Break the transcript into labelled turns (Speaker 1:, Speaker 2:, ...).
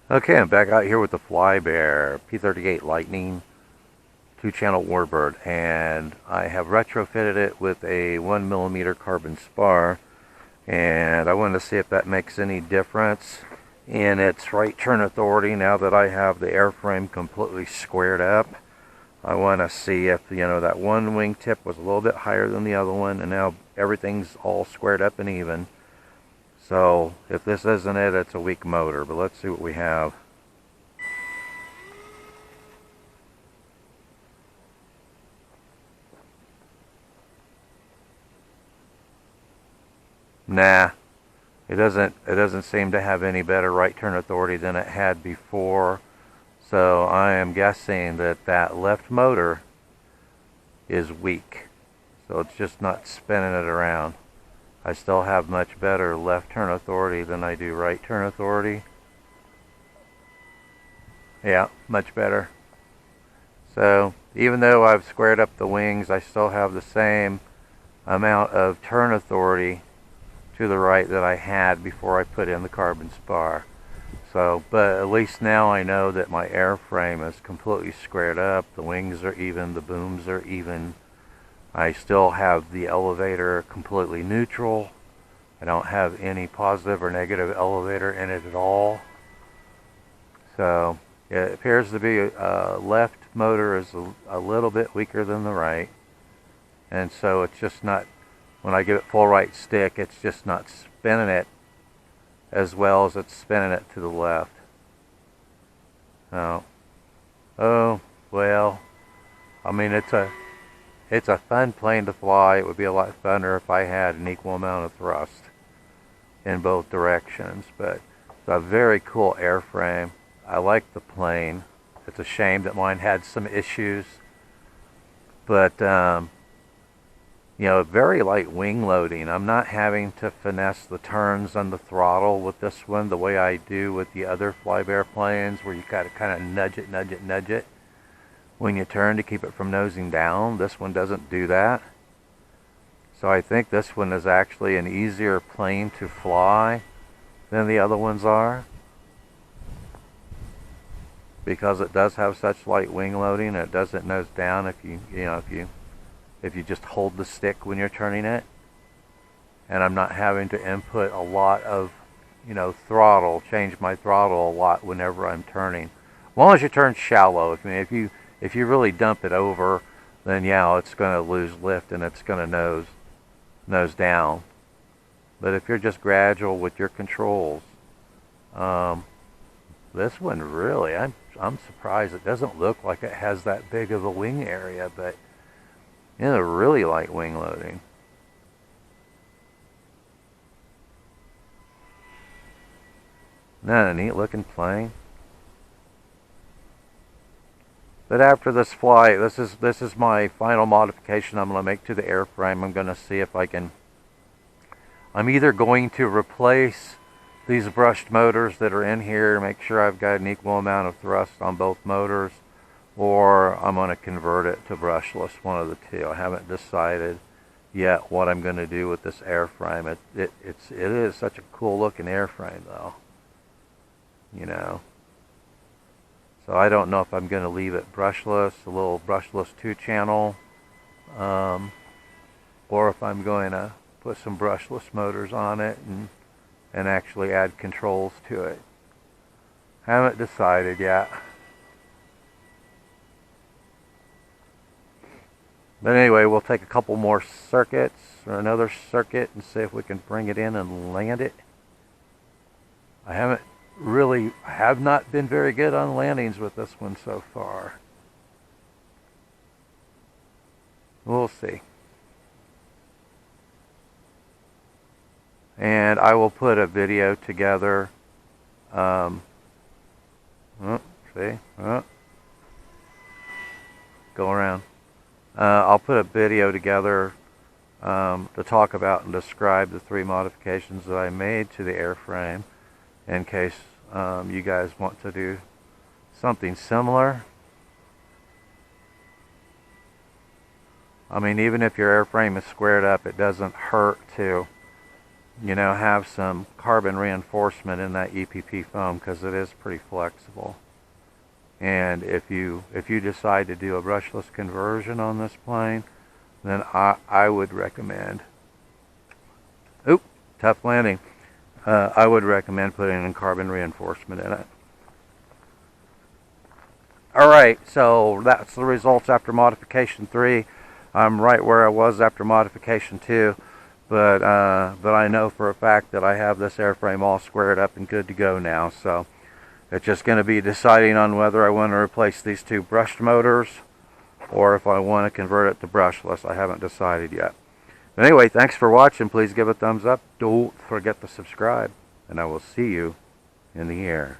Speaker 1: Okay, I'm back out here with the FlyBear P-38 Lightning 2-channel Warbird, and I have retrofitted it with a 1mm carbon spar, and I wanted to see if that makes any difference in its right turn authority now that I have the airframe completely squared up. I want to see if, that one wingtip was a little bit higher than the other one, and now everything's all squared up and even. So if this isn't it, it's a weak motor, but let's see what we have. Nah, it doesn't seem to have any better right turn authority than it had before. So I am guessing that that left motor is weak. So it's just not spinning it around. I still have much better left turn authority than I do right turn authority. Yeah, much better. So even though I've squared up the wings, I still have the same amount of turn authority to the right that I had before I put in the carbon spar. So, but at least now I know that my airframe is completely squared up. The wings are even, the booms are even. I still have the elevator completely neutral. I don't have any positive or negative elevator in it at all. So it appears to be left motor is a little bit weaker than the right. And so it's just not, when I give it full right stick, it's just not spinning it as well as it's spinning it to the left. Oh, well, I mean, it's a fun plane to fly. It would be a lot funner if I had an equal amount of thrust in both directions, but it's a very cool airframe. I like the plane. It's a shame that mine had some issues, but very light wing loading. I'm not having to finesse the turns on the throttle with this one the way I do with the other FlyBear planes, where you gotta kind of nudge it when you turn to keep it from nosing down. This one doesn't do that. So I think this one is actually an easier plane to fly than the other ones are, because it does have such light wing loading. It doesn't nose down if you just hold the stick when you're turning it. And I'm not having to input a lot of, throttle, change my throttle a lot whenever I'm turning. As long as you turn shallow. If you really dump it over, then yeah, it's going to lose lift and it's going to nose down. But if you're just gradual with your controls, this one really, I'm surprised. It doesn't look like it has that big of a wing area, but really light wing loading. Not a neat looking plane. But after this flight, this is my final modification I'm going to make to the airframe. I'm going to see if I can. I'm either going to replace these brushed motors that are in here, make sure I've got an equal amount of thrust on both motors, or I'm going to convert it to brushless, one of the two. I haven't decided yet what I'm going to do with this airframe. It is such a cool looking airframe though, So I don't know if I'm going to leave it brushless, a little brushless 2-channel, or if I'm going to put some brushless motors on it and actually add controls to it. Haven't decided yet. But anyway, we'll take a couple more circuits or another circuit and see if we can bring it in and land it. I have not been very good on landings with this one so far. We'll see. And I will put a video together. Go around. I'll put a video together to talk about and describe the 3 modifications that I made to the airframe, in case you guys want to do something similar. I mean, even if your airframe is squared up, it doesn't hurt to you know, have some carbon reinforcement in that EPP foam, because it is pretty flexible. And if you decide to do a brushless conversion on this plane, then I would recommend, oop, tough landing, I would recommend putting in carbon reinforcement in it. Alright, so that's the results after modification 3. I'm right where I was after modification 2, but I know for a fact that I have this airframe all squared up and good to go now. So it's just going to be deciding on whether I want to replace these two brushed motors or if I want to convert it to brushless. I haven't decided yet. But anyway, thanks for watching. Please give a thumbs up. Don't forget to subscribe, and I will see you in the air.